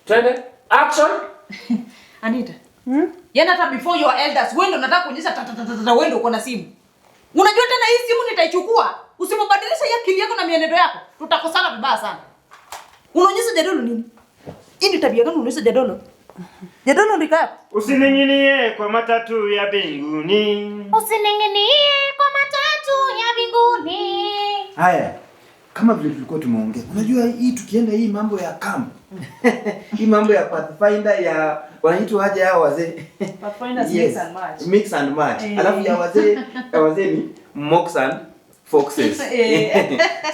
Twende. Action. Anita. Yana hata before your elders, wewe ndio unataka kuonyesha wewe ndio uko na simu. Unajua tena hii simu nitaichukua. Usipobadilisha hii akili yako na mienendo yako, tutakosana vibaya sana. Unaonyesha Jadolo nini? Hii ni tabia gani unaonyesha Jadolo? Jadolo ndika. Usining'inie kwa matatu ya mbinguni. Usining'inie kwa matatu ya mbinguni. Haya. Kama vile tulikuwa tumeongea. Unajua hii tukienda hii mambo ya camp. Hii mambo ya Pathfinder ya wanaitwa aje hao wazee? Pathfinder yes. Mix and match. Mix and match. Alafu ya wazee ni Mox and Foxes.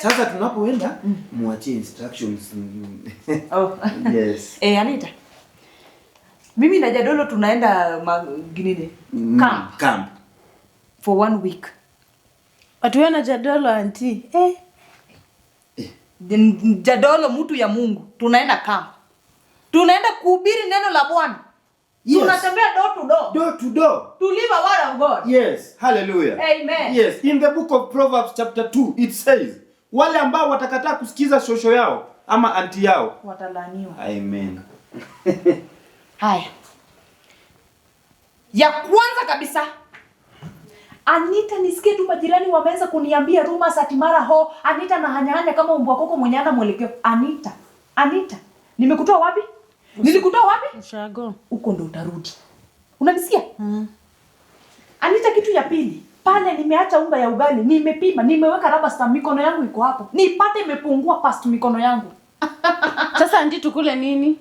Sasa tunapoenda muachie instructions. Oh. Yes. Anita. Mimi na Jadolo tunaenda ginide. Camp. For 1 week. Atuena Jadolo auntie. Jadolo mtu ya Mungu. Tunaenda camp. Tunaenda kuhubiri neno la Bwana. Yes. Tunatembea door to door. Door to door. To live a word of God. Yes. Hallelujah. Amen. Yes. In the book of Proverbs chapter 2 it says, wale ambao watakataa kusikiza shosho yao ama anti yao watalaniwa. Amen. Haya. Ya kwanza kabisa, Anita, nisikie tu majirani wameanza kuniambia rumors ati mara ho Anita na hanyanya kama mbwa koko mwenye ana mwelekeo. Anita, nimekutoa wapi? Nilikutoa wapi? Ushago. Uko ndo utarudi. Unanisikia? Anita, kitu ya pili, pale nimeacha unga ya ugali, nimepima, nimeweka rubber stamp, mikono yangu iko hapo. Nipate imepungua past mikono yangu. Sasa andi tukule nini?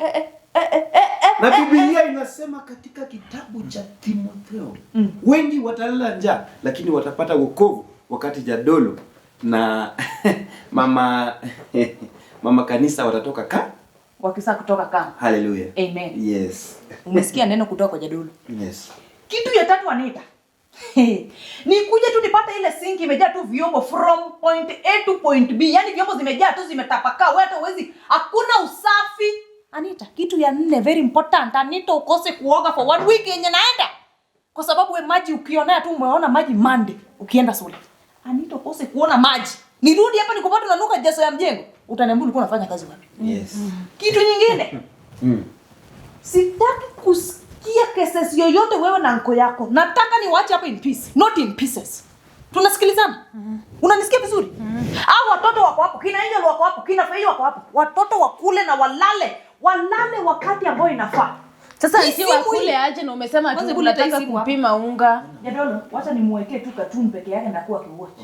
Na Biblia inasema katika kitabu cha Timotheo, wengi watalala njaa lakini watapata wokovu wakati Jadolo na mama kanisa watatoka wakisa kutoka kama. Hallelujah. Amen. Yes. Umesikia neno kutoka kwa Jadolo? Yes. Kitu ya tatu, Anita. Nikuje tu nipata ile sink imejaa tu vyombo from point A to point B. Yaani vyombo zimejaa tu zimetapakaa. Wewe hata uwezi, hakuna usafi. Anita, kitu ya 4 very important. Anita, ukose kuoga for 1 week yenye naenda. Kwa sababu we maji ukiona tu umeona maji mande ukienda shule. Anita, ukose kuona maji. Nirudi hapa nikupata unanuka jaso ya mjengo. Utaniambia ulikuwa unafanya kazi wapi? Yes. Kitu nyingine. Sitaki kusikia cases yoyote wewe na anko yako. Nataka niwaache hapa in peace, not in pieces. Tunasikilizana? Unanisikia vizuri? Au watoto wako hapo, kina Angel wako hapo, kina Faye wako hapo. Watoto wakule na walale wakati ambao inafaa. Sasa nisi wakule aje na umesema tu unataka kupima unga. Jadolo, wacha nimuwekee tu katuni peke yake na kuwa kiuache.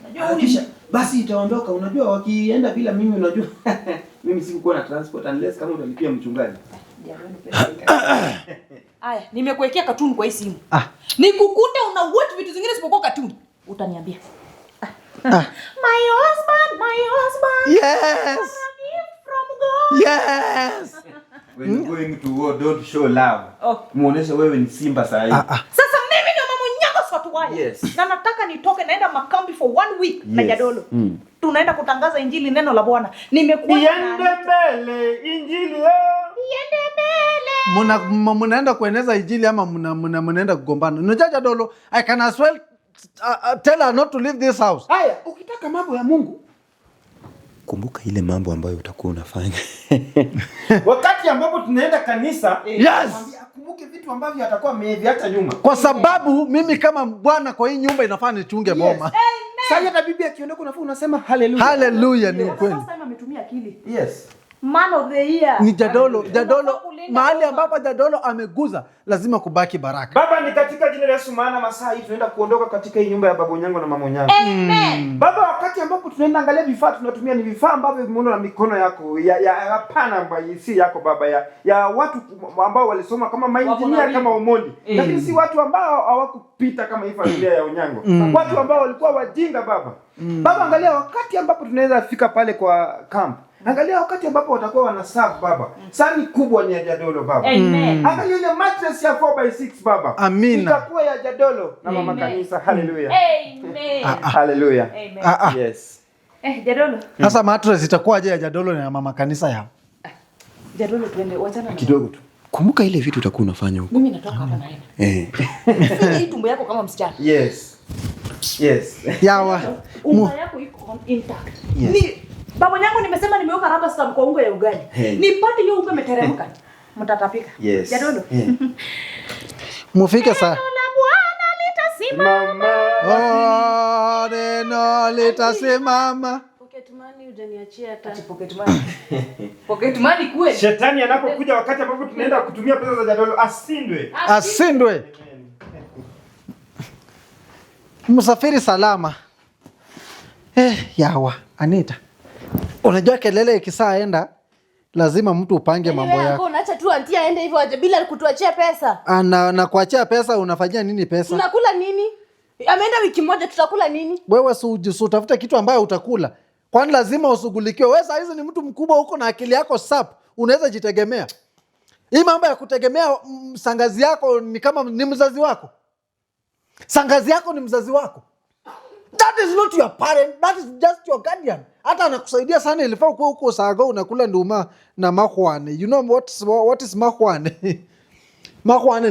Unajua unisha basi itaondoka. Unajua wakienda bila mimi, unajua mimi sikuwa na transport unless kama utalipia mchungaji. Aya, nimekuwekea katuni kwa hii simu. Nikukute una watch vitu zingine sipokuwa katuni, utaniambia. My husband. Yes. From God. Yes. When you going to war, don't show love. Muonesha wewe ni simba saa hii. Sasa mimi ndio mama nyanga swatu wao. Yes. Na nataka nitoke naenda makambi for 1 week na Jadolo. Tunaenda kutangaza injili, neno la Bwana. Nimekuwa Iende mbele injili. Iende mbele. Mnaenda kueneza injili ama mnaenda kugombana? Unajua Jadolo, I can as well tell her not to leave this house. Haya, ukitaka mambo ya Mungu, kumbuka ile mambo ambayo utakuwa unafanya. Wakati ambapo tunaenda kanisa, Yes. Akumbuke vitu ambavyo atakuwa ameviacha nyuma. Kwa sababu mimi kama bwana kwa hii nyumba inafaa nichunge boma. Sasa hata bibi akiondoka unafaa unasema hallelujah. Hallelujah, ni kweli. Sasa ametumia akili. Yes. Man of the year. Ni Jadolo, mahali ambapo Jadolo ameguza lazima kubaki baraka. Baba, ni katika jina la Yesu, maana masaa hii tunaenda kuondoka katika hii nyumba ya babu yangu na mama yangu. Amen. Baba, wakati ambapo tunaenda angalia vifaa tunatumia ni vifaa ambavyo vimeundwa na mikono yako ya hapana ambayo si yako Baba, ya watu ambao walisoma kama mainjinia kama Omondi. Lakini si watu ambao hawakupita kama hii familia ya Onyango. Watu ambao walikuwa wajinga Baba. Baba, angalia wakati ambapo tunaweza fika pale kwa camp. Angalia wakati ambapo watakuwa wanaserve Baba. Sani kubwa ni ya Jadolo Baba. Amen. Angalia ile mattress ya 4x6 Baba. Amina. Itakuwa ya Jadolo na mama kanisa. Hallelujah. Amen. Hallelujah. Amen. Yes. Jadolo. Sasa mattress itakuwaje ya Jadolo na mama kanisa yao? Jadolo, twende wachana Kidogo tu. Kumbuka ile vitu utakuwa unafanya huko. Mimi natoka hapa naenda. Hii tumbo yako kama msichana. Yes. Yawa. Unga yako iko intact. Yes. Ni Baba yangu nimesema nimeweka rubber stamp kwa unga ya ugali. Nipate hiyo unga imeteremka. Mtatapika. Yes. Jadolo. Mufike saa. Mama. Oh, neno litasimama. Pocket money hujaniachia hata. Pocket money. Pocket money kweli. Shetani anapokuja wakati ambapo tunaenda kutumia pesa za Jadolo asindwe. Asindwe. Msafiri salama. Yawa, Anita. Unajua kelele ikisaenda lazima mtu upange mambo yako. Unaacha tu auntie aende hivyo aje bila kutuachia pesa. Na kuachia pesa unafanyia nini pesa? Tunakula nini? Ameenda wiki moja tutakula nini? Wewe utafuta kitu ambayo utakula. Kwani lazima usugulikiwe? Wewe saa hizi ni mtu mkubwa huko na akili yako sap. Unaweza jitegemea. Hii mambo ya kutegemea sangazi yako ni kama ni mzazi wako. Sangazi yako ni mzazi wako. That is not your parent, that is just your guardian. Hata anakusaidia sana, ilifaa kuwa huko Sago unakula nduma na mahwane. You know what is mahwane? Mahwane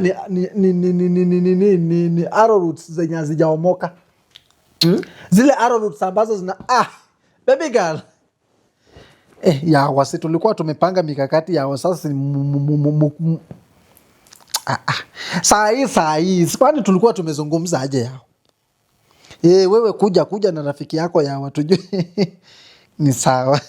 ni arrowroots zenye hazijaomoka. Zile arrowroots ambazo zina baby girl. Yawa, si tulikuwa tumepanga mikakati yawa, sasa saa hii kwani tulikuwa tumezungumza aje yao? Wewe kuja na rafiki yako yawa tujue. Ni sawa.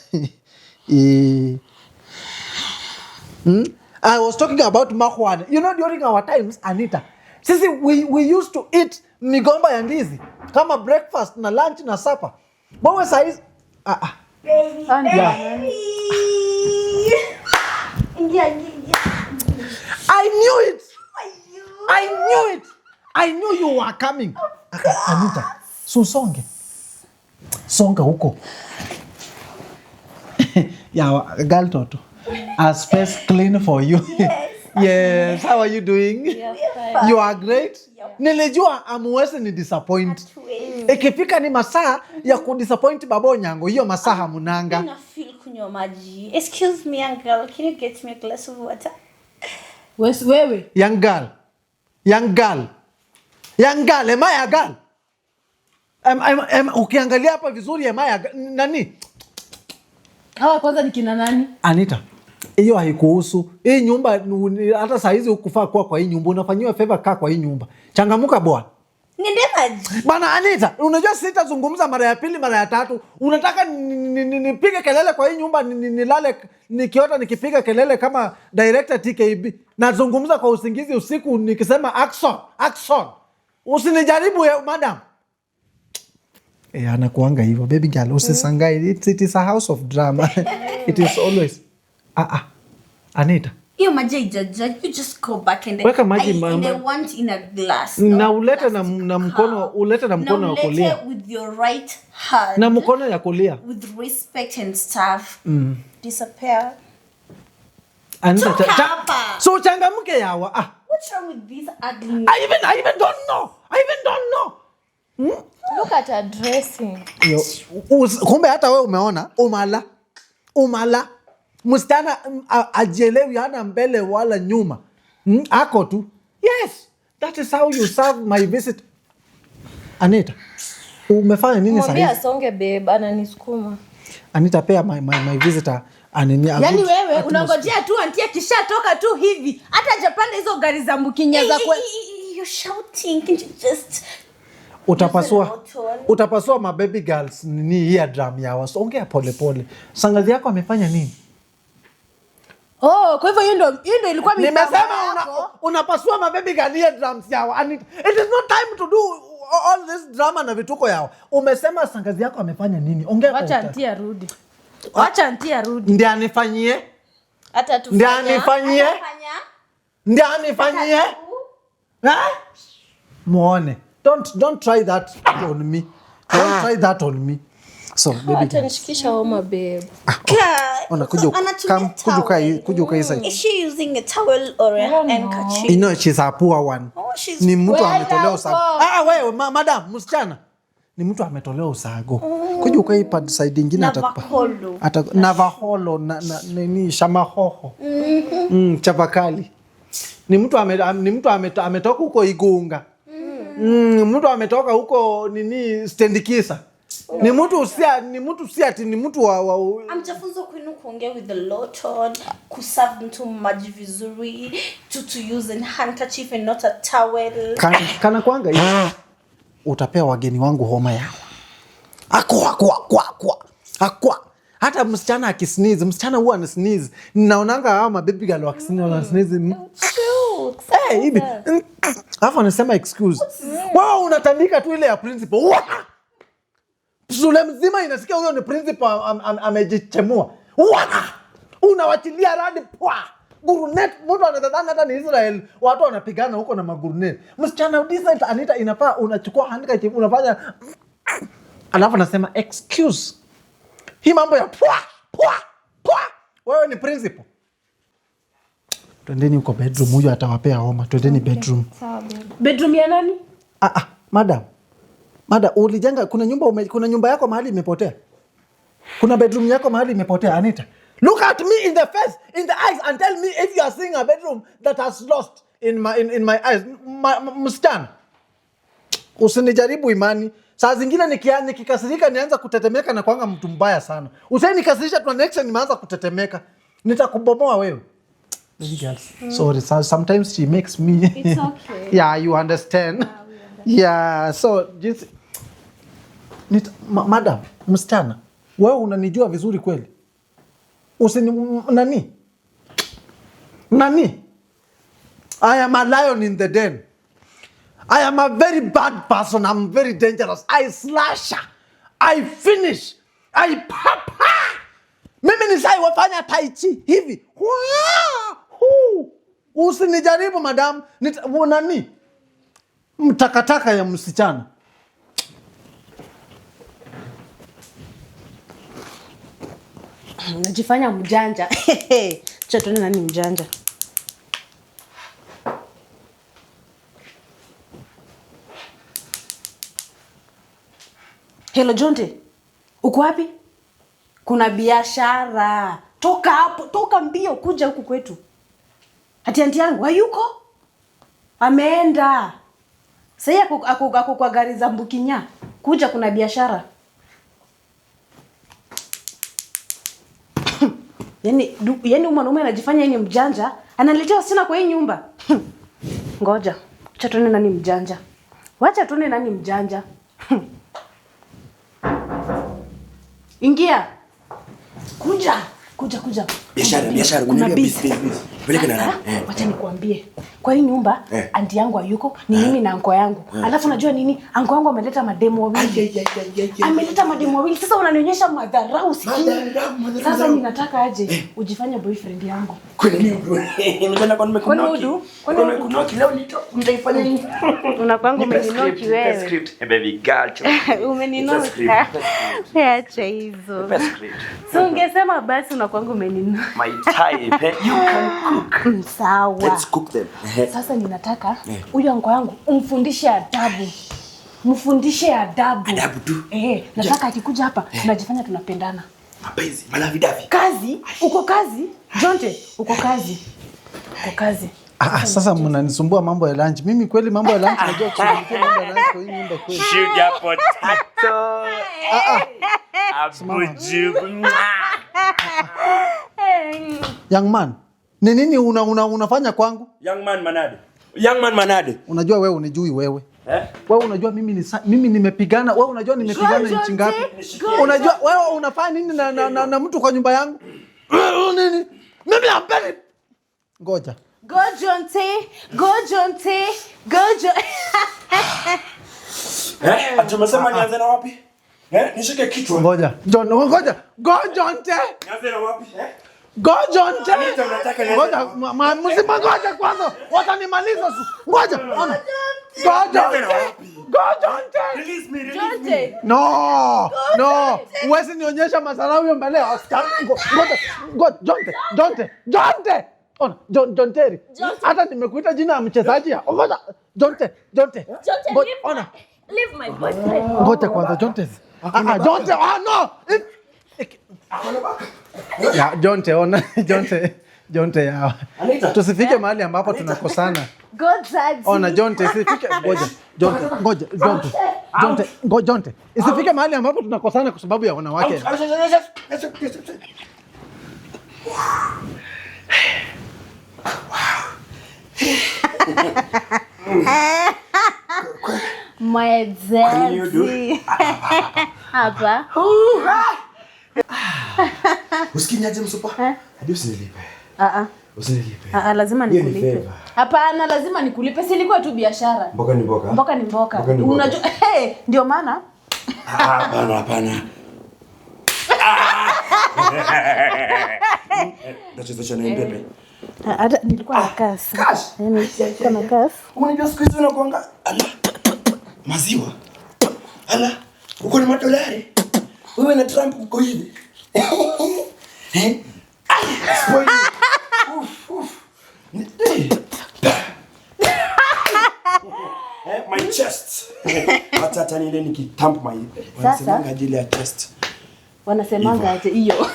I was talking about mahwane. You know, during our times, Anita, sisi we used to eat migomba ya ndizi kama breakfast na lunch na supper. Wewe saa hizi Baby. I knew it. I knew you were coming. Anita, songa huko. Yeah, girl toto. A space clean for you. Yes. How are you doing? Yeah, you are great. Nilijua amuwezi ni disappoint. Ikifika ni masaa ya kudisappoint babo nyango, hiyo masaa hamunanga. I feel kunywa maji. Excuse me, young girl. Can you get me a glass of water? Wewe. Young girl, am I a girl? Ukiangalia hapa vizuri, am I a nani? Hawa kwanza ni kina nani? Anita, hiyo haikuhusu. Hii nyumba hata saa hizi hukufaa kuwa kwa hii nyumba. Unafanyiwa favor kaa kwa hii nyumba. Changamuka bwana. Niende maji. Bana Anita, unajua sitazungumza mara ya pili, mara ya tatu. Unataka nipige kelele kwa hii nyumba, nilale nikiota nikipiga kelele kama director TKB. Nazungumza kwa usingizi usiku nikisema action. Usinijaribu madam. Anakuanga hivyo. Baby girl, usisangai. It is a house of drama. It is always. Anita. Hiyo maji haijaja. You just go back and weka maji and I want in a glass. Na ulete na mkono, wa kulia. With your right hand. Na mkono ya kulia. With respect and stuff. Disappear. Anita, so changamke yawa. What's wrong with this ugly? I even don't know. Look at her dressing. Kumbe hata wewe umeona umala. Msichana ajielewi, hana mbele wala nyuma. Ako tu. Yes, that is how you serve my visit. Anita, umefanya nini sasa? Mwambie asonge babe, ananisukuma. Anita, pea my visitor anenia. Yaani wewe unangojea tu auntie kishatoka tu hivi. Hata hajapanda hizo gari za mbukinya za kwa. You're shouting. Can you just Utapasua my baby girls nini hii drum yao. Ongea pole. Sangazi yako amefanya nini? Kwa hivyo hiyo ndio ilikuwa nimesema unapasua my baby girl hii drums yao. And it is not time to do all this drama na vituko yao. Umesema sangazi yako amefanya nini? Ongea. Acha auntie arudi. Ndiye anifanyie? Hata tu. Ndiye anifanyie? Muone. Don't try that on me. So baby, atanishikisha homa babe. Ona kuja ukaisa. Is she using a towel or a handkerchief? You know she's a poor one. Ni mtu ametolewa usago. Wewe madam, msichana. Ni mtu ametolewa usago. Kuja ukaipa side nyingine atakupa. Navaholo na nini shamahoho. Chavakali. Ni mtu ametoka huko Igunga. Mtu ametoka huko nini Stendikisa. Ni mtu wa Amchafunzo kwenu kuongea with the lot on, kuserve mtu maji vizuri, to use an handkerchief and not a towel. Kana kwanga hivi. Utapea wageni wangu homa yao. Akwa. Hata msichana akisneeze, msichana huwa ana sneeze. Ninaonanga hao mababy girl wakisneeze. Hivi. Alafu anasema excuse. Wao unatandika tu ile ya principal. Shule mzima inasikia huyo ni principal amejichemua. Unawachilia radi pwa. Gurunet, mtu anadhani hata ni Israel, watu wanapigana huko na magurunet. Msichana decent Anita inafaa unachukua handkerchief unafanya alafu anasema excuse. Hii mambo ya pwa. Wewe ni principal. Twendeni huko bedroom, huyo atawapea homa. Twendeni bedroom. Bedroom ya nani? Madam, ulijenga kuna nyumba yako mahali imepotea. Kuna bedroom yako mahali imepotea, Anita. Look at me in the face, in the eyes and tell me if you are seeing a bedroom that has lost in my eyes. Msichana. Usinijaribu imani. Saa zingine nikikasirika nianza kutetemeka na kuanga mtu mbaya sana. Usinikasirisha tu next nimeanza kutetemeka. Nitakubomoa wewe. Sorry, sometimes she makes me. It's okay. Yeah, you understand. Yeah, so just madam, msichana, wewe unanijua vizuri kweli? Nani? I am a lion in the den. I am a very bad person. I'm very dangerous. I slash. I finish. I papa. Mimi nisai wafanya tai chi hivi. Usinijaribu madam. Nani? Mtakataka ya msichana. Najifanya mjanja. Chatoni nani mjanja? Hello Jonte. Uko wapi? Kuna biashara. Toka hapo, toka mbio kuja huku kwetu. Anti yangu hayuko? Ameenda. Sasa ako kwa gari za Mbukinya. Kuja kuna biashara. Yani mwanaume anajifanya yeye ni mjanja, analetea sina kwa hii nyumba. Ngoja. Acha tuone nani mjanja. Wacha tuone nani mjanja. Ingia. Kuja. Biashara, kuna business. Peleka na nani? Wacha nikuambie. Kwa hii nyumba anti yangu hayuko, ni mimi na anko yangu. Alafu unajua nini? Anko yangu ameleta mademo wawili. Ameleta mademo wawili. Sasa unanionyesha madharau sikii. Sasa ninataka aje ujifanye boyfriend yangu. Kwani nimekwenda kwa nimekunoki. Kwani nimekunoki leo nitaifanya nini? Unakwangu umeninoki wewe. Script, baby girl. Umeninoki. Acha hizo. So ungesema basi unakwangu umeninoki. My type, you can cook. Sawa. Let's cook them. Sasa ninataka huyo anko yangu umfundishe adabu. Mfundishe adabu. Adabu tu. Nataka akikuja hapa tunajifanya tunapendana. Mapenzi, malavidavi. Kazi? Uko kazi? Jonte, uko kazi. Uko kazi. Sasa mnanisumbua mambo ya lunch. Mimi kweli mambo ya lunch najua kushughulikia mambo ya lunch kwa hii nyumba kweli. Sugar potato. Abuju. Young man, ni nini unafanya kwangu? Young man manade. Unajua wewe unijui wewe. Wewe unajua mimi nimepigana, wewe unajua nimepigana nchi ngapi? Unajua wewe unafanya nini na mtu kwa nyumba yangu? Nini? Mimi nampeni. Ngoja. Go Jonte. Atumesema nianze na wapi? Nishike kichwa. Ngoja. Go Jonte. Nianze na wapi? Go Jonte. Ngoja, mzima ngoja kwanza. Watanimaliza. Ngoja. Go Jonte. Release me. Jonte. No. Uwezi nionyesha madharau hiyo mbele ya askari. Ngoja. Jonte. Ona, Jonteri. Hata nimekuita jina ya mchezaji ya. Ngoja. Jonte. Ona. Leave my boyfriend. Ngoja kwanza Jonte. Jonte. No. Ya Jonte, ona. Jonte ya. Tusifike mahali ambapo tunakosana. Ona Jonte, isifike Jonte. Isifike mahali ambapo tunakosana kwa sababu ya wanawake. My daddy. Hapa. Usikinyaje msupa? Hadi usinilipe. Usinilipe. Lazima nikulipe. Hapana, lazima nikulipe. Si ilikuwa tu biashara. Mboka ni mboka. Mboka ni mboka. Unajua ndio maana. Hapana. Nachezesha na mbebe. Hata nilikuwa na kasi. Nilikuwa na kasi. Unajua siku hizo unakuanga maziwa. Ala, uko na madolari. Wewe na Trump uko hivi. Spoil. My chest. Hata nile nikitamp my. Wanasemanga ajili ya chest. Wanasemanga aje hiyo.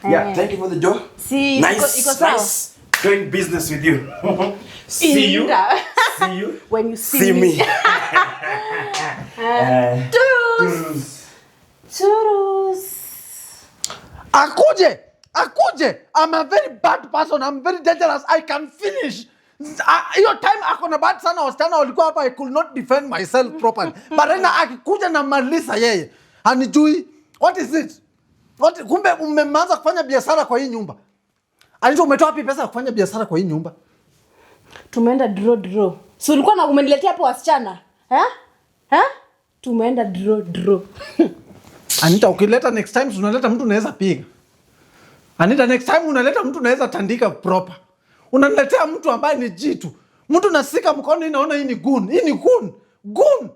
Yeah, thank you for the door. See, iko sawa. Nice doing business with you. See you when you see me. Churus. Akuje. I'm a very bad person. I'm very dangerous. I can finish. Your time akona bad sana wasichana walikuwa hapa. I could not defend myself properly. But then akikuja na malisa yeye. Hanijui. What is it? Kumbe umeanza kufanya biashara kwa hii nyumba. Anita, umetoa wapi pesa kufanya biashara kwa hii nyumba? Tumeenda draw. So ulikuwa na umeniletea hapo wasichana? Tumeenda draw. Anita, ukileta next time unaleta mtu unaweza piga. Anita, next time unaleta mtu unaweza tandika proper. Unaniletea mtu ambaye ni jitu. Mtu nasika mkono inaona hii ni gun. Gun.